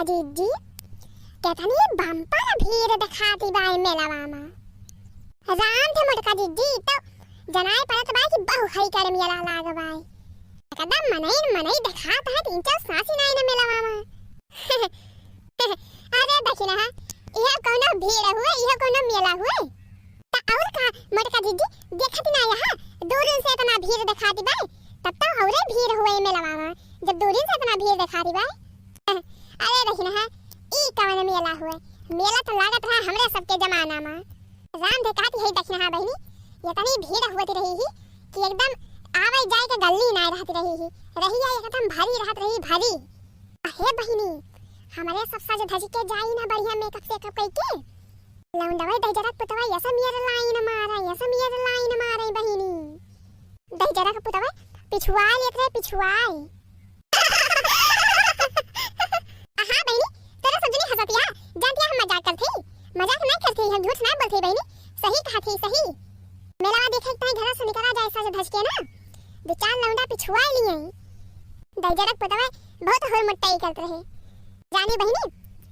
जीजी कहता नहीं बम्पर भीड़ दिखाती बाई मेलावा में राम थे मोटका जीजी तो जनाए परत बाई की बहु खई कर मेला लाग बाई कदम मनई दिखाता है तीन चार सासी नाई न मेलावा में अरे देखी ना यह कोनो भीड़ हुए यह कोनो मेला हुए ता और का मोटका जीजी देखती ना यहाँ दूर से इतना भीड़ दिखाती बाई तब तो और भीड़ हुए मेलावा में जब दूर से इतना भीड़ दिखाती बाई अरे देखी ना ई कवन मेला हुए मेला तो लागत रहा हमरे सबके जमाना में राम दिखाती है देखी ना बहनी ये तनी भीड़ होती रही ही कि एकदम आवे जाए के गल्ली ना रहती रही ही रही है एकदम भारी रहत रही भारी हे बहनी हमारे सब सज धज के जाई ना बढ़िया मेकअप से कप कई के लौंडवा दई जरा पुतवा ऐसा मेरा लाइन मारे बहनी दई जरा का पुतवा पिछुआ लेत रहे पिछुआ हां बहनी तेरा सजनी हंसतिया जानतिया हम मजाक नहीं करते हम झूठ ना बोलते बहनी सही कहा थी सही मेला देखे तई घर से निकला जाए सज धज के ना दो चार लौंडा पिछुआ लिए दई जरा पुतवा बहुत होड़ मुट्टाई करते रहे जानी बहनी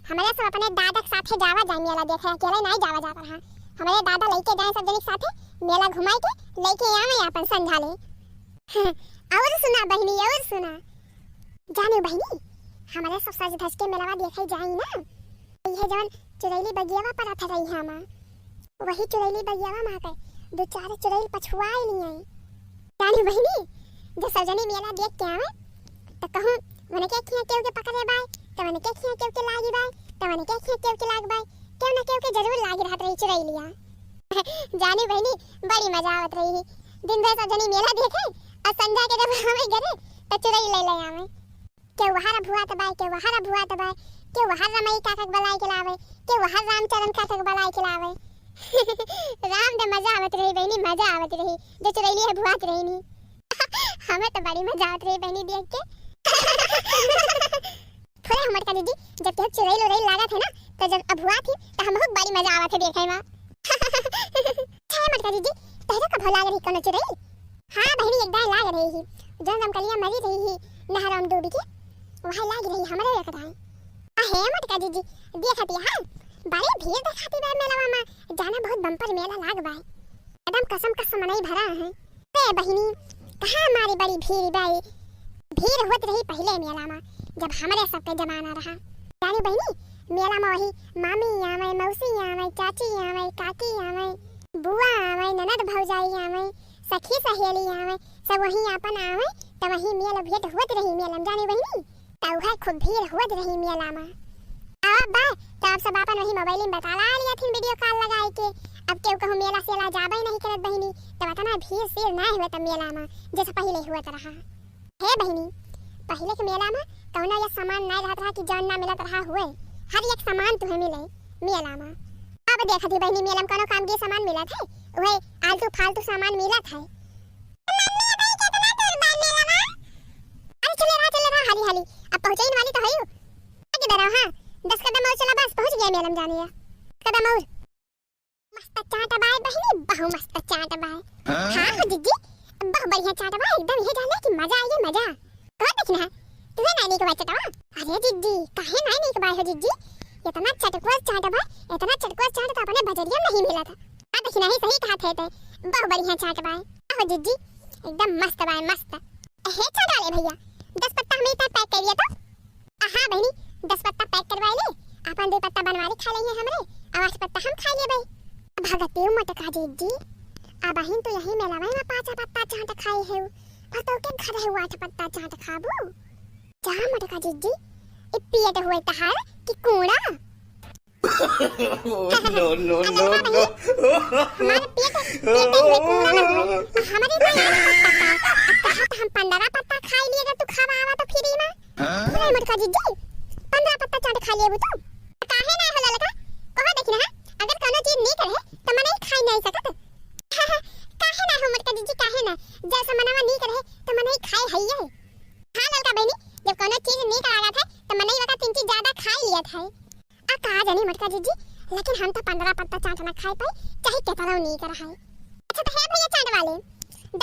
हमारे सब अपने दादा के साथे जावा जाए मेला देखे अकेले नहीं जावा जाता रहा हमारे दादा लेके जाए सब जने साथे मेला घुमाई के लेके आवे अपन संझा ले और सुना बहनी और सुना जानो बहनी हमारे सब सज धज के मेलावा देखे जाई ना ये जवन चुरैली बगियावा पर आथा रही है मां वही चुरैली बगियावा मां के दो चार चुरैल पछुआई लिए जानो बहनी जो सब जने मेला देख के आवे तो कहूं मने के खिया केव के पकड़े बाय तवने के खिया केव के लागी बाय तवने के खिया केव के लाग बाय केव ना केव के जरूर लागी रहत रही चुरैलिया जानी बहनी बड़ी मजा आवत रही दिन भर सब जनी मेला देखे और संध्या के जब हमें घरे तो चुरैल ले ले आवे के वहारा भुआ तबाय के वहार रमई काका बलाई के लावे के वहार रामचरण काका बलाई के लावे राम दे मजा आवत रही बहनी मजा आवत रही जो चुरैली है भुआत रही नी हमें तो बड़ी मजा आवत रही बहनी देख के थोड़ा हमर का दीदी जब तक चुरैल उरैल लागत है ना तो जब अभुआ थी तो हम बहुत बड़ी मजा आवत है देखे में छे हमर का दीदी तहरा का भला रही कोनो चुरैल हां बहनी एकदम लाग रही ही जब हम कलिया मरी रही ही नहरम डूब के वहां लाग रही हमारे रखत है आहे हमर का दीदी देखती हां बड़े भीड़ दिखाती बा मेलावा में जाना बहुत बम्पर मेला लाग बा एकदम कसम नहीं भरा है ए बहनी कहां हमारी बड़ी भीड़ बाई भीड़ होत रही पहले मेला में जब हमारे सबके जमाना रहा जानी बहनी मेला में वही मामी आवे मौसी आवे चाची आवे काकी आवे बुआ आवे ननद भौजाई आवे सखी सहेली आवे सब वही अपन आवे तो वही मेला भेंट होत रही मेला में जानी बहनी तो वह खूब भीड़ होत रही मेला में अब बा तो आप सब अपन वही मोबाइल में बता लिया थी वीडियो कॉल लगाई के अब केहू कहूं मेला से ला जाबे नहीं करत बहनी तो इतना भीड़ से ना हुए त मेला में जैसे पहले हुआ रहा हे बहनी पहले के मेला में कौनो ये सामान नहीं रहत रहा कि जान ना मिलत रहा हुए हर एक सामान तुम्हें मिले मेला में अब देखती बहनी मेला में कोनो काम के सामान मिलत है वही आलतू फालतू सामान मिलत है चले रहा हाली अब पहुंचने वाली तो है आगे बढ़ो हां 10 कदम और चला बस पहुंच गया मेला में जाने कदम और मस्त चाट बाय बहनी बहु मस्त चाट बाय हां दीदी बहुत बढ़िया चाट बाय एकदम ये जाने की मजा आई मजा कौन देखना तुझे नानी को बचता अरे दीदी काहे नानी को बाय हो दीदी इतना चटकवा चाट बाय इतना चटकवा चाट तो अपने बजरिया में नहीं मिला था आ देखना ही सही कहा थे बहुत बढ़िया चाट बाय हो दीदी एकदम मस्त बाय मस्त हे चाट डाले भैया 10 पत्ता हमें इतना पैक करिए तो हां बहनी 10 पत्ता पैक करवा ले अपन 2 पत्ता बनवा के खा लेंगे हमरे और 8 पत्ता हम खा ले भाई भगते मटका दीदी अब बहन तो यही मेला में 5 पत्ता चाट खाई है और तो के घर है 8 पत्ता चाट खाबो जा मटका दीदी इपिया तो हुए तहार कि कूड़ा नो हमारे पेट हमारे हम 15 पत्ता खा लिए तो खावा तो फ्री में अरे मटका दीदी 15 पत्ता चाट खा लिए तो काहे ना होला लगा कहो देखना अगर कोनो चीज नहीं करे तो मने खाई नहीं सकत काहे ना हो मटका दीदी काहे ना जैसा मनवा नहीं करे तो मने खाए हइए हां लड़का बहनी जब कोनो चीज नहीं करागा था तो मने वका 3 चीज ज्यादा खा लिया था आ कहा जानी मटका दीदी लेकिन हम तो 15 पत्ता चाट ना खाए पाए चाहे कितना नहीं करा है अच्छा तो है भैया चाट वाले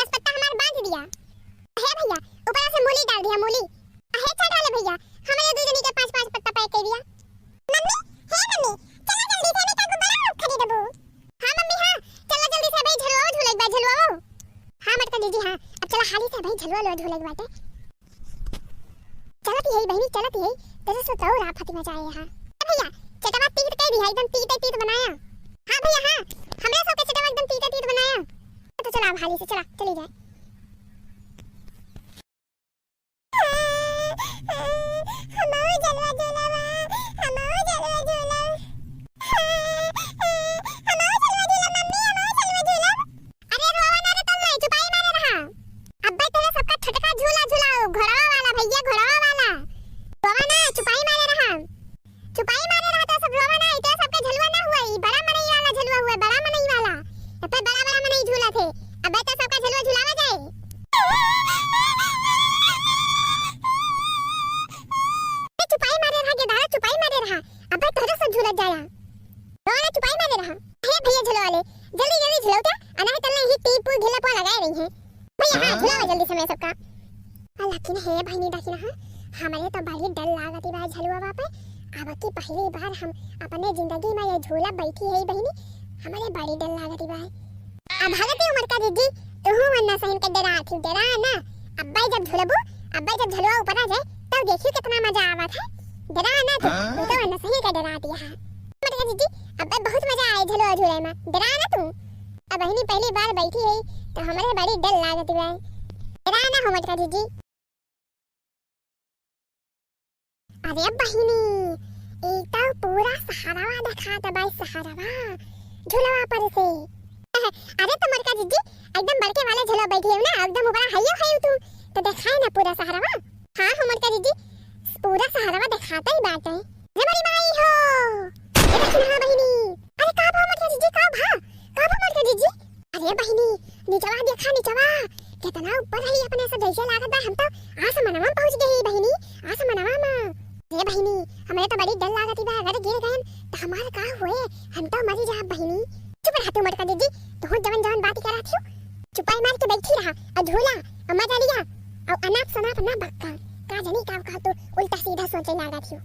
10 पत्ता हमार बांध दिया है भैया ऊपर से मूली डाल दिया मूली है चाट वाले भैया हमारे दो जनी के 5 पत्ता पैक कर दिया। मम्मी हे मम्मी चलो जल्दी से मैं का बड़ा खरीदबो। हां मम्मी हां चलो जल्दी से भाई झलवाओ झूले एक बार झलवाओ। हां मत कर दीजिए हां अब चलो हाली से भाई झलवा लो झूले एक बाटे। चलत ही बहनी चलत ही तेरे से तो रा फातिमा जाए हां भैया चटवा तीत कह दिया एकदम तीत बनाया। हां भैया हां हमरा सब के चटवा एकदम तीत बनाया। तो चला हाली से चला चली जाए। हमारा जलवा झूला हमारा जलवा झूला हमारा जलवा झूला मम्मी हमारा जलवा झूला। अरे रोवा ना रे तुम नहीं चुपाई मारे रहा। अब्बा तेरा सबका छटका झूला झूलाओ घोड़वा वाला भैया घोड़वा वाला रोवा ना चुपाई मारे रहा तो सब रोवा ना इतना सबका झलवा ना हुआ ई बड़ा मनई वाला झलवा हुआ बड़ा मनई वाला अब बड़ा मनई झूला थे अब तो सबका झलवा झुलावा जाए। चुपाई मारे रहा अब तोरा से झूला जाया रोना चुपाई मारे रहा। हे भैया झूला वाले जल्दी झूलाओ क्या अना है तलने ही टीप पुल ढीला पा लगाए रही है भैया हां झूलाओ जल्दी से मैं सबका। लेकिन हे भाई नहीं डाकिना हां हमारे तो बड़ी डर लागती बा झलवा पे अब की पहली बार हम अपने जिंदगी में ये झूला बैठी है बहनी हमारे बड़ी डर लागती बा। अब हालत उमर का दीदी तू वन्ना सहन के डरा ना अब्बा जब झूलबो अब्बा जब झलवा ऊपर आ जाए तब देखियो कितना मजा आवत है। डरा ना तू तो वरना सही का डरा दिया हां मत कर दीदी अब बहुत मजा आए झूला झूले में डरा ना तू अब बहनी पहली बार बैठी है तो हमारे बड़ी डर लागती है डरा ना हो मत कर दीदी। अरे बहनी एक तो पूरा सहारावा दिखा था भाई सहारावा झूलावा पर से। अरे तो मत कर दीदी एकदम बड़के वाले झूला बैठी है ना एकदम ऊपर हाइयो तू तो दिखाए ना पूरा सहारावा। हां हो मत कर दीदी पूरा सहारावा दिखाता ही बात है। हमारी माई हो ये देखना बहनी अरे का भाव मत दीजिए का भाव मत दीजिए। अरे बहनी नीचवा देखा नीचवा कितना ऊपर है अपने से जैसे लागत बा हम तो आसमानवा में पहुंच गई बहनी आसमानवा में। ये बहनी हमें तो बड़ी डर लागती बा अगर गिर गए तो हमारा का होए हम तो मरी जा बहनी। चुप रह तू मत कर दीजिए तो जवन बात कर रहा थी चुपाई मार के बैठी रहा और झूला और मजा लिया और अनाप शनाप ना बक्का का जानी का तो उल्टा सीधा सोचे लागा थी।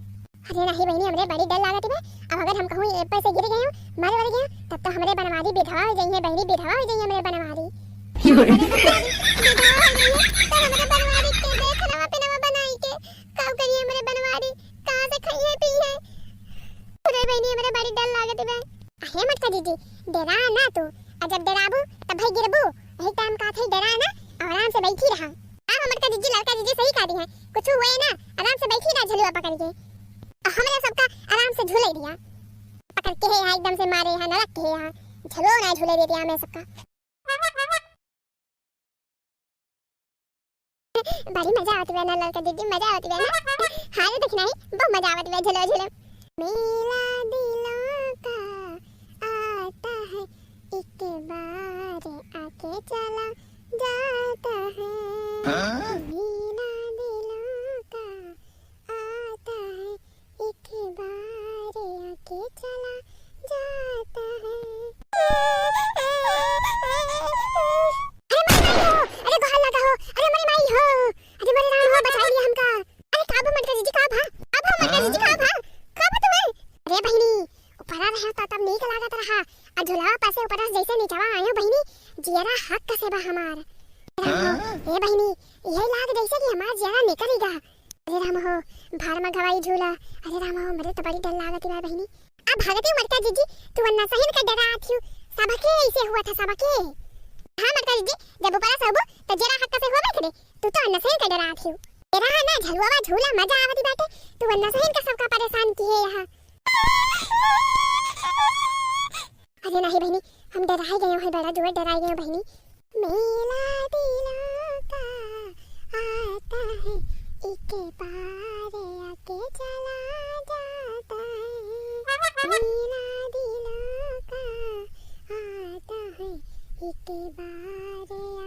अरे नहीं बहनी हमरे बड़ी डर लागत है अब अगर हम कहूं ऊपर से गिर गए हो मर गए तब तो हमरे बनवारी विधवा हो जाएंगे बहनी विधवा हो जाएंगे हमरे बनवारी हमरे बनवारी के देखना पे नवा बनाई के का करिए हमरे बनवारी कहां से खाइए पी है। अरे बहनी हमरे बड़ी डर लागत है हे मत कर दीदी डरा ना तू और जब डराबू तब भाई गिरबू वही टाइम का थे डरा ना आराम से बैठी रहा। हां हमर का दीदी लड़का दीदी सही कह दी है कुछ हुए ना आराम से बैठी रहा झलुआ पकड़ के हमरे सबका आराम से झूले दिया पकड़ के है एकदम से मारे है नरक के है झलो ना झूले दे दिया हमें सबका। बड़ी मजा आती है ना लड़का दीदी मजा आती है ना। हां ये देखना ही बहुत मजा आती है झलो झूले। मेला दिलों का आता है एक बार आके चला जाता है मेला दिलों का आता है एक बार आके चला जाता है। अरे गहल लगा हो अरे मेरी माई हो अरे मेरे राम हो बचा लिया हमका। अरे काबू मत कर दीजिए काबू अब मत कर दीजिए काबू तुम्हें। अरे बहनी ऊपर आ रहा था तब नहीं लागत रहा और झुलावा पासे ऊपर जैसे नीचवा आयो बहनी जियरा हक का सेवा हमार। ए बहनी यही लाग जैसे कि हमार जियरा निकलेगा। अरे राम हो भार में घवाई झूला अरे राम हो मेरे तो बड़ी डर लागती है बहनी। अब भागती मरता जीजी तू वन्ना सही का डरा आथी सबके ऐसे हुआ था सबके। हां मरता जीजी जब ऊपर सबो तो जरा हक से होवे करे तू तो वन्ना सही का डरा आथी तेरा ना झलवा झूला मजा आवती बाटे तू वन्ना सही का सबका परेशान की है यहां। अरे नहीं बहनी हम डराए गए हैं बड़ा जोर डराए गए हैं बहनी। मेला दिलों का आता है एक बार आके चला जाता है मेला दिलों का आता है एक बार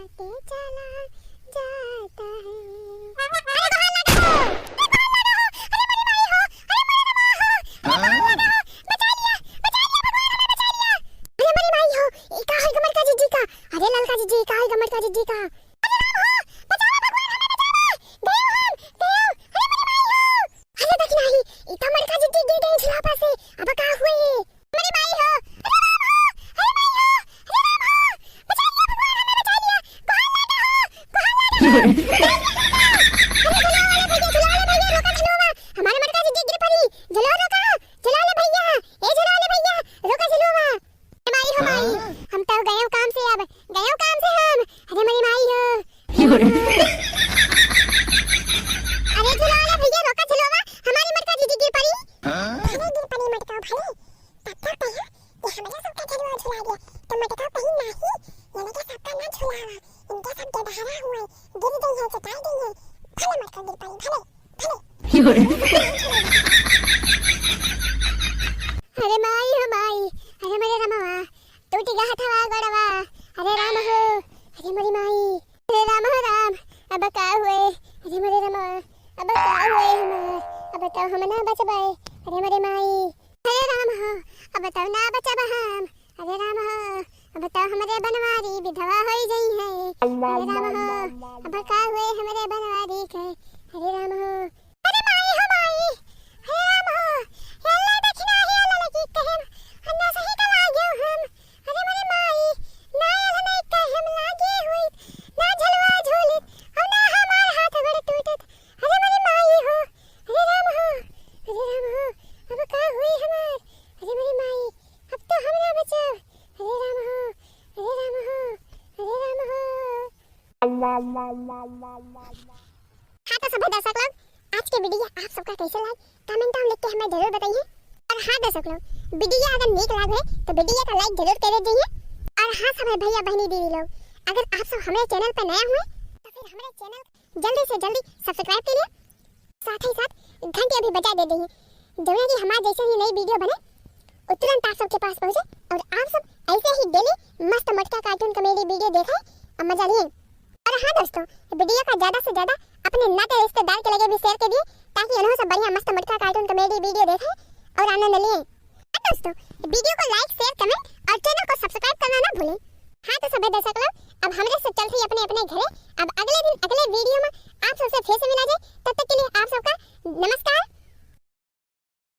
आके चला जाता है। अरे ललका जीजी का है गमर का जीजी का अरे राम हो बचाओ भगवान हमें बचाओ देव हम देव अरे मेरी माई हो अरे देखना ही इतना मरका जिद्दी गिर गई झुलापा से। अब का हुए मेरी माई हो, अरे माई हो, अरे राम हो, बचा लिया भगवान, हमें बचा लिया। कुहान लाडा हो, कुहान लाडा हो, रोका झुलावा, हमारे मरका जिद्दी गिर पड़ी। झुला रोका, झुला ले भैया, ए झुला ले भैया, रोका झुलावा। माई हो माई, हम तो गए काम से, अब गए काम से हम। अरे मेरी माई हो, अरे झुला ले भैया, रोका झुलावा, हमारी मरका जिद्दी गिर पड़ी। अरे गिर पड़ी मटका भाई, तब तक कहा ये हमारा सबका झुलवा झुला दिया, तो मटका कहीं नहीं, ये लगे सबका ना झुलावा, इनके सब डबहरा हुए, गिर गई है, चटाई गई है, भले मटका गिर पड़ी, भले अरे माई हो माई, अरे मेरे रामवा, टूट गया हथवा गड़वा, अरे राम हो, अरे मेरी माई, अरे राम हो राम, अब का हुए, अरे मेरे रामवा, अब का हुए हमार, अब तो हम ना बचबाए, अरे मेरे माई, अरे राम हो, अब तो ना बचब हम, अरे राम हो, अब तो हमारे बनवारी विधवा हो गई है, अरे राम हो, अब का हुए हमारे बनवारी के, अरे राम हो, अरे माई हो माई, अरे राम हो, अल्लाह दक्षिणा है अल्लाह लगी कहम, अन्ना सही का लागे हम, अरे मेरे माई, ना अल्लाह नहीं कहम लागे हुई, ना झलवा झोलित, और ना हमार हाथ बड़ टूटत, अरे मेरी माई हो, अरे राम हो, अब का हुई हमार, अरे मेरी माई, अब तो हम ना बचाव, अरे राम हो, अरे राम हो, अरे राम हो। हाँ तो सभी दर्शक लोग, आज के वीडियो आप सबका कैसे लगा कमेंट में लिख के हमें जरूर बताइए। और हाँ दर्शक लोग, वीडियो अगर नीक लगे तो वीडियो का लाइक जरूर कर दीजिए। और हाँ सभी भैया बहनी दीदी लोग, अगर आप सब हमारे चैनल पर नए हुए तो फिर हमारे चैनल जल्दी से जल्दी सब्सक्राइब करिए, साथ ही साथ घंटी अभी बजा दे दीजिए, जो कि हमारे जैसे ही नई वीडियो बने और तुरंत आप सबके पास पहुंचे, और आप सब ऐसे ही डेली मस्त मटका कार्टून कॉमेडी वीडियो देखें और मजा लिए। और हाँ दोस्तों, वीडियो का ज्यादा से ज्यादा अपने नाते रिश्तेदार के लगे भी शेयर करिए, ताकि उन्होंने सब बढ़िया मस्त मटका कार्टून कॉमेडी वीडियो देखें और आनंद लें। हाँ दोस्तों, वीडियो को लाइक शेयर कमेंट और चैनल को सब्सक्राइब करना ना भूलें। हाँ तो सभी दर्शक लोग, अब हमारे से चलते ही अपने अपने घरे, अब अगले दिन अगले वीडियो में आप सबसे फिर से मिला जाए, तब तक के लिए आप सबका नमस्कार।